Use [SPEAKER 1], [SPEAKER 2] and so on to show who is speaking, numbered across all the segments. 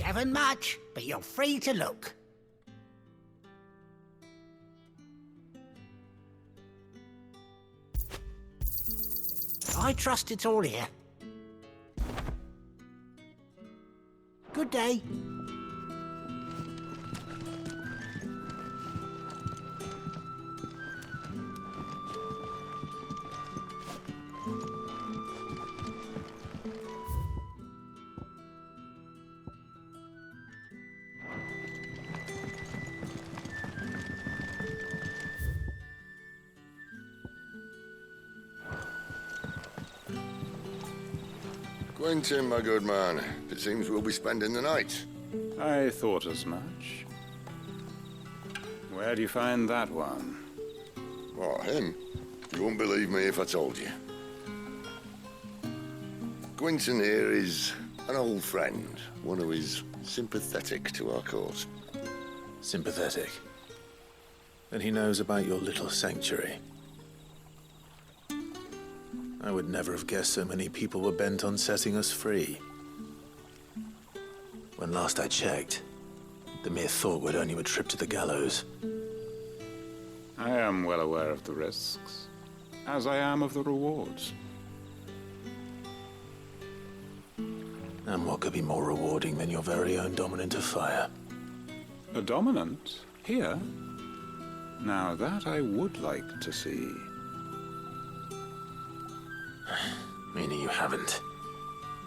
[SPEAKER 1] Haven't much, but you're free to look. I trust it's all here. Good day.
[SPEAKER 2] Quentin, my good man. It seems we'll be spending the night.
[SPEAKER 3] I thought as much. Where do you find that one?
[SPEAKER 2] What, him? You wouldn't believe me if I told you. Quentin here is an old friend, one who is sympathetic to our cause.
[SPEAKER 4] Sympathetic? Then he knows about your little sanctuary. I would never have guessed so many people were bent on setting us free. When last I checked, the mere thought would earn you a trip to the gallows.
[SPEAKER 3] I am well aware of the risks, as I am of the rewards.
[SPEAKER 4] And what could be more rewarding than your very own dominant of fire?
[SPEAKER 3] A dominant? Here? Now that I would like to see.
[SPEAKER 4] Meaning you haven't?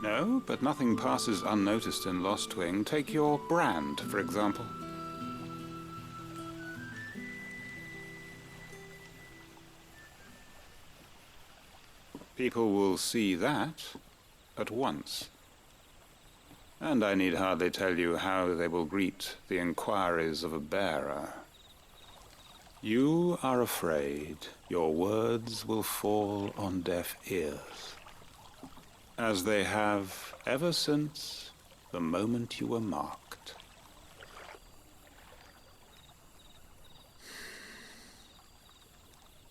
[SPEAKER 3] No, but nothing passes unnoticed in Lostwing. Take your brand, for example. People will see that at once. And I need hardly tell you how they will greet the inquiries of a bearer. You are afraid your words will fall on deaf ears, as they have ever since the moment you were marked.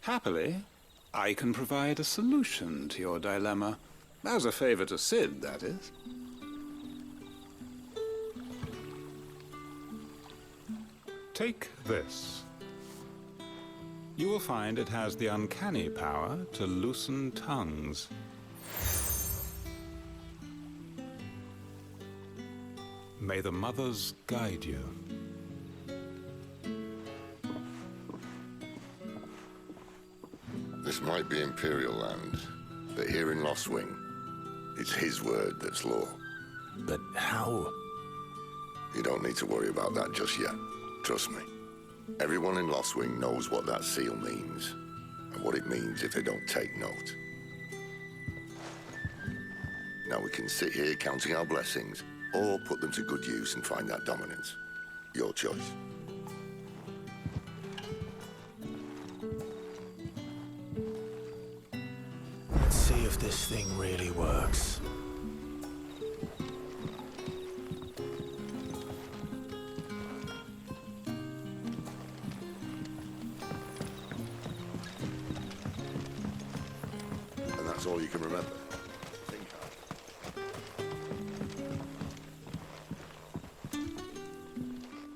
[SPEAKER 3] Happily, I can provide a solution to your dilemma, as a favor to Sid, that is. Take this. You will find it has the uncanny power to loosen tongues. May the mothers guide you.
[SPEAKER 2] This might be Imperial land, but here in Lostwing, it's his word that's law.
[SPEAKER 4] But how?
[SPEAKER 2] You don't need to worry about that just yet. Trust me. Everyone in Lostwing knows what that seal means, and what it means if they don't take note. Now we can sit here counting our blessings, or put them to good use and find that dominance. Your choice.
[SPEAKER 4] Let's see if this thing really works.
[SPEAKER 2] And that's all you can remember. Think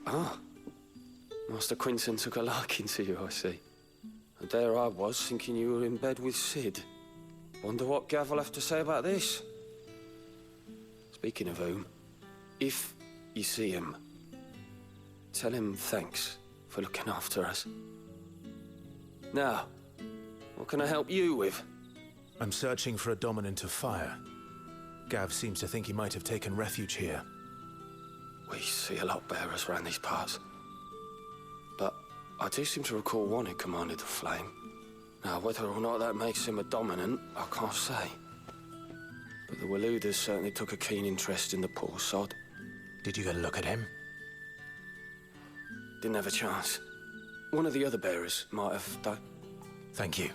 [SPEAKER 2] hard.
[SPEAKER 5] Ah. Master Quentin took a liking to you, I see. And there I was, thinking you were in bed with Sid. Wonder what Gav will have to say about this. Speaking of whom, if you see him, tell him thanks for looking after us. Now, what can I help you with?
[SPEAKER 4] I'm searching for a dominant of fire. Gav seems to think he might have taken refuge here.
[SPEAKER 5] We see a lot bearers around these parts. But I do seem to recall one who commanded the flame. Now, whether or not that makes him a dominant, I can't say. But the Waluders certainly took a keen interest in the poor sod.
[SPEAKER 4] Did you get a look at him?
[SPEAKER 5] Didn't have a chance. One of the other bearers might have done.
[SPEAKER 4] Thank you.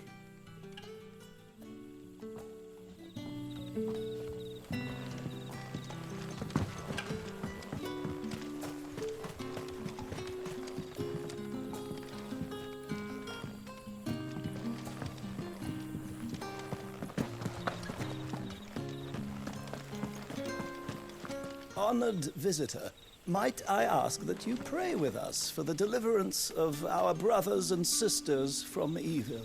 [SPEAKER 6] honored visitor, might I ask that you pray with us for the deliverance of our brothers and sisters from evil?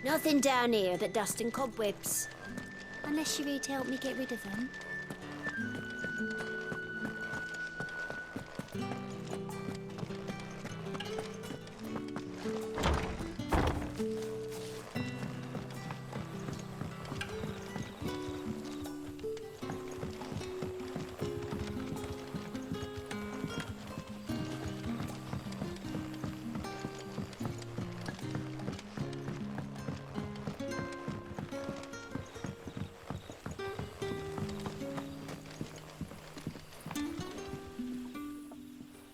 [SPEAKER 7] Nothing down here but dust and cobwebs. Unless you're here to help me get rid of them.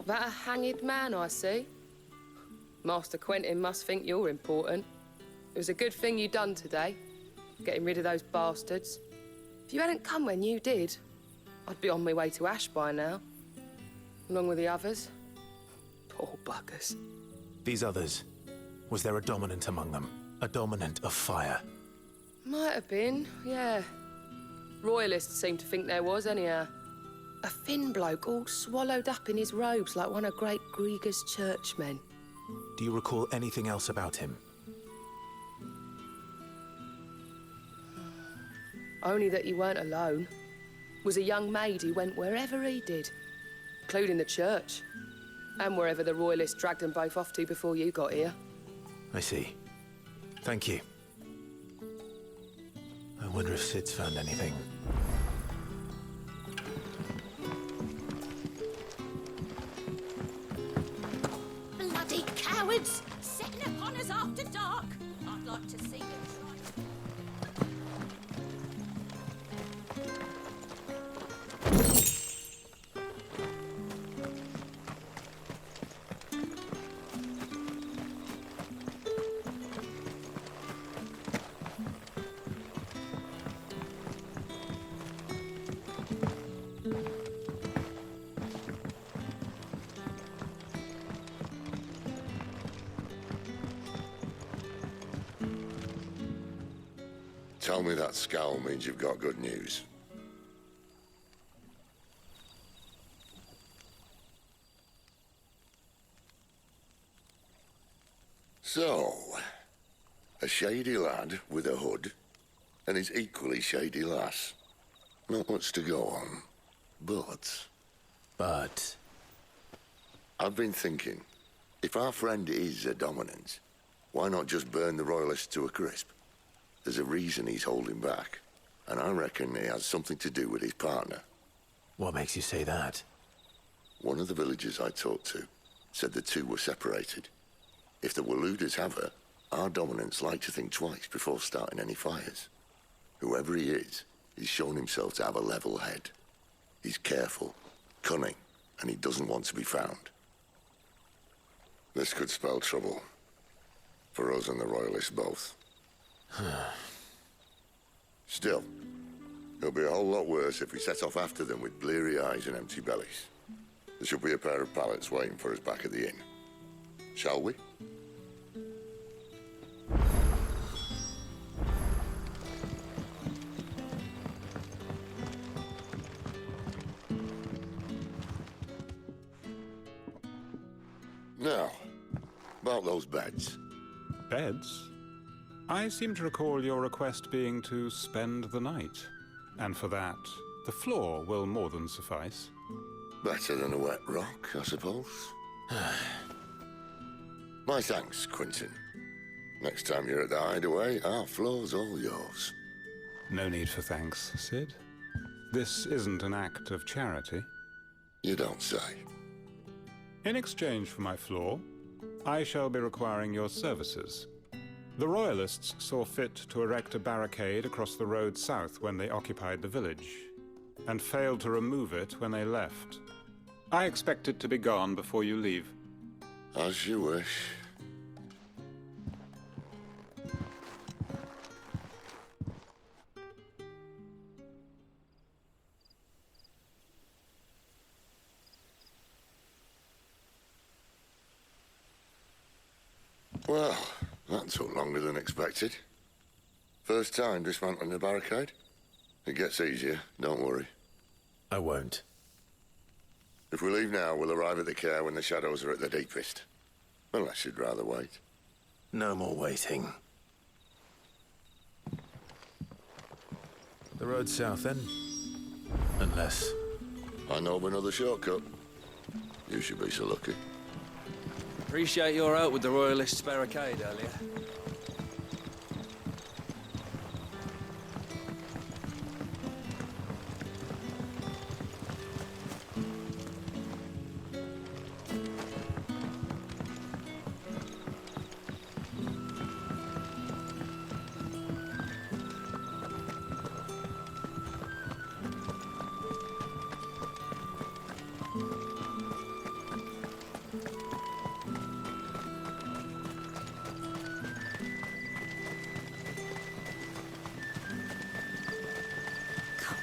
[SPEAKER 8] That a hanged man I see? Master Quentin must think you're important. It was a good thing you done today, getting rid of those bastards. If you hadn't come when you did, I'd be on my way to Ash by now, along with the others. Poor buggers.
[SPEAKER 4] These others, was there a dominant among them? A dominant of fire?
[SPEAKER 8] Might have been, yeah. Royalists seem to think there was, anyhow. A thin bloke all swallowed up in his robes like one of great Grieger's churchmen.
[SPEAKER 4] Do you recall anything else about him?
[SPEAKER 8] Only that he weren't alone. Was a young maid who went wherever he did, including the church, and wherever the Royalists dragged them both off to before you got here.
[SPEAKER 4] I see. Thank you. I wonder if Sid's found anything.
[SPEAKER 7] Bloody cowards! Setting upon us after dark. I'd like to see them try.
[SPEAKER 2] Tell me that scowl means you've got good news. So, a shady lad with a hood, and his equally shady lass. Not much to go on, but... I've been thinking, if our friend is a dominant, why not just burn the Royalists to a crisp? There's a reason he's holding back, and I reckon he has something to do with his partner.
[SPEAKER 4] What makes you say that?
[SPEAKER 2] One of the villagers I talked to said the two were separated. If the Waluders have her, our dominants like to think twice before starting any fires. Whoever he is, he's shown himself to have a level head. He's careful, cunning, and he doesn't want to be found. This could spell trouble. For us and the Royalists both. Still, it'll be a whole lot worse if we set off after them with bleary eyes and empty bellies. There should be a pair of pallets waiting for us back at the inn. Shall we? Now, about those beds.
[SPEAKER 3] Beds? I seem to recall your request being to spend the night. And for that, the floor will more than suffice.
[SPEAKER 2] Better than a wet rock, I suppose. My thanks, Quentin. Next time you're at the hideaway, our floor's all yours.
[SPEAKER 3] No need for thanks, Sid. This isn't an act of charity.
[SPEAKER 2] You don't say.
[SPEAKER 3] In exchange for my floor, I shall be requiring your services. The Royalists saw fit to erect a barricade across the road south when they occupied the village, and failed to remove it when they left. I expect it to be gone before you leave.
[SPEAKER 2] As you wish. Well, that took longer than expected. First time dismantling the barricade? It gets easier, don't worry.
[SPEAKER 4] I won't.
[SPEAKER 2] If we leave now, we'll arrive at the Caer when the shadows are at their deepest. Unless you'd rather wait.
[SPEAKER 4] No more waiting. The road south, then? Unless...
[SPEAKER 2] I know of another shortcut. You should be so lucky.
[SPEAKER 9] Appreciate your help with the Royalists' barricade earlier.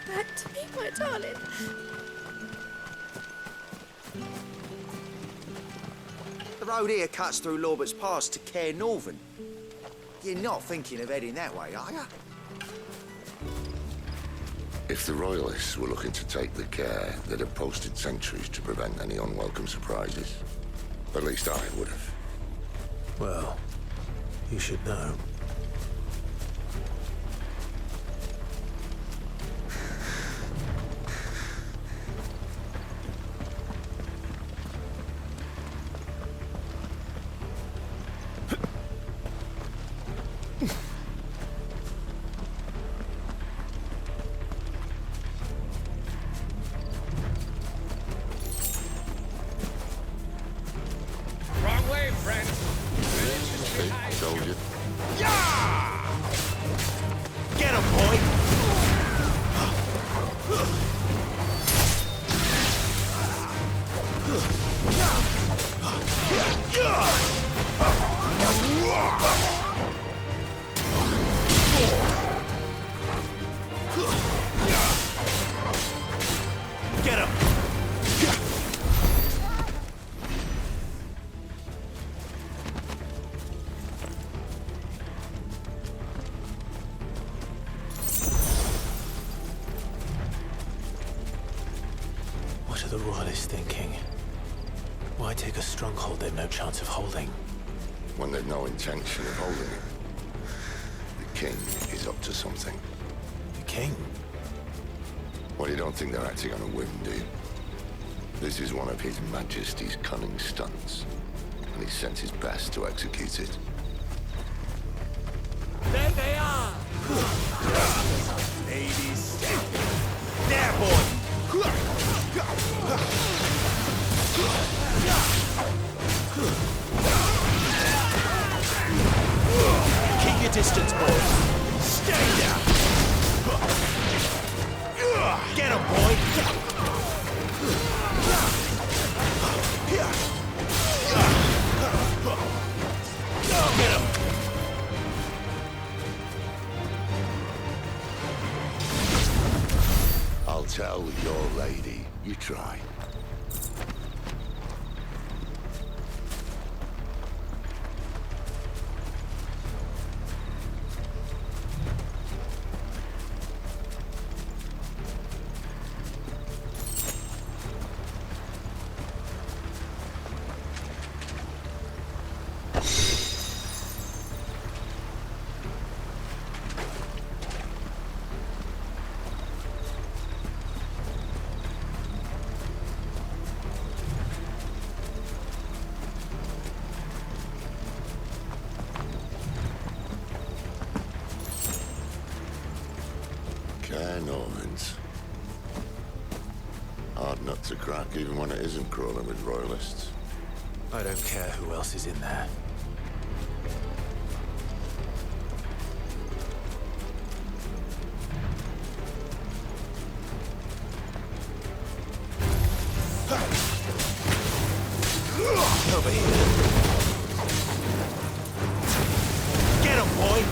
[SPEAKER 7] Back to me, my darling.
[SPEAKER 10] The road here cuts through Lorbert's Pass to Caer Norvent. You're not thinking of heading that way, are you?
[SPEAKER 2] If the Royalists were looking to take the Caer, they'd have posted sentries to prevent any unwelcome surprises. At least I would have.
[SPEAKER 4] Well, you should know.
[SPEAKER 9] Wrong way, friend.
[SPEAKER 2] See, told you.
[SPEAKER 10] Get him, boy! Get him!
[SPEAKER 4] What are the Royalists thinking? Why take a stronghold they've no chance of holding?
[SPEAKER 2] When they've no intention of holding it. The king is up to something.
[SPEAKER 4] The king?
[SPEAKER 2] Well, you don't think they're acting on a whim, do you? This is one of His Majesty's cunning stunts, and he sent his best to execute it.
[SPEAKER 9] There they are!
[SPEAKER 10] Ladies, there, boy! Keep your distance, boys. Stay down. Get him, boy. Get him.
[SPEAKER 2] I'll tell your lady. You try. Caer Norvent. Hard nut to crack, even when it isn't crawling with Royalists.
[SPEAKER 4] I don't care who else is in there. over here. Get him, boy!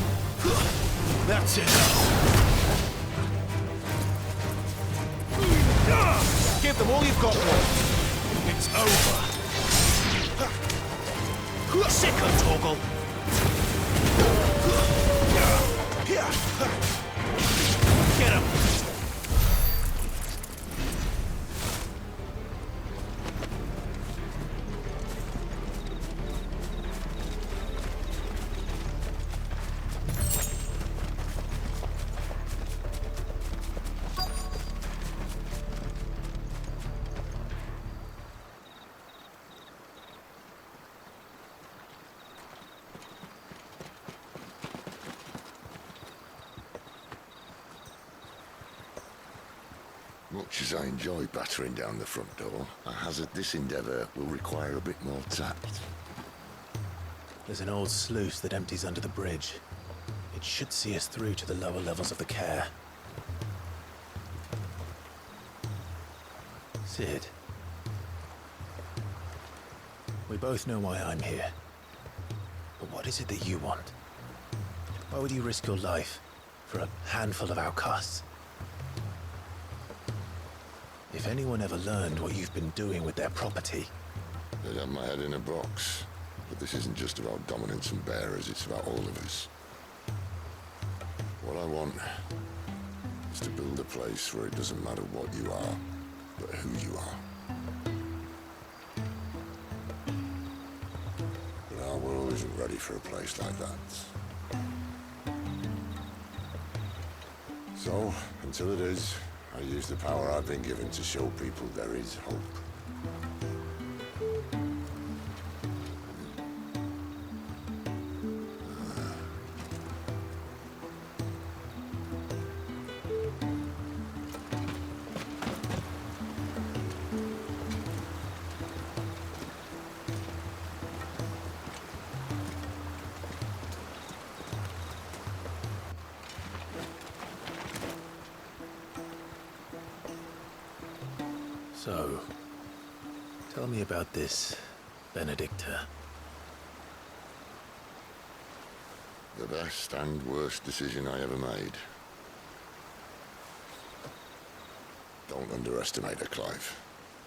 [SPEAKER 4] That's it. Give them all you've got, boy. It's over. Sick of Torgal. Get him.
[SPEAKER 2] Much as I enjoy battering down the front door, I hazard this endeavour will require a bit more tact.
[SPEAKER 4] There's an old sluice that empties under the bridge. It should see us through to the lower levels of the Caer. Sid. We both know why I'm here. But what is it that you want? Why would you risk your life for a handful of outcasts? If anyone ever learned what you've been doing with their property...
[SPEAKER 2] They'd have my head in a box. But this isn't just about dominance and bearers, it's about all of us. What I want is to build a place where it doesn't matter what you are, but who you are. But our world isn't ready for a place like that. So, until it is, I use the power I've been given to show people there is hope.
[SPEAKER 4] So, tell me about this Benedicta.
[SPEAKER 2] The best and worst decision I ever made. Don't underestimate her, Clive.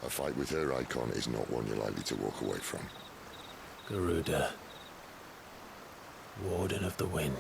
[SPEAKER 2] A fight with her icon is not one you're likely to walk away from.
[SPEAKER 4] Garuda. Warden of the Wind.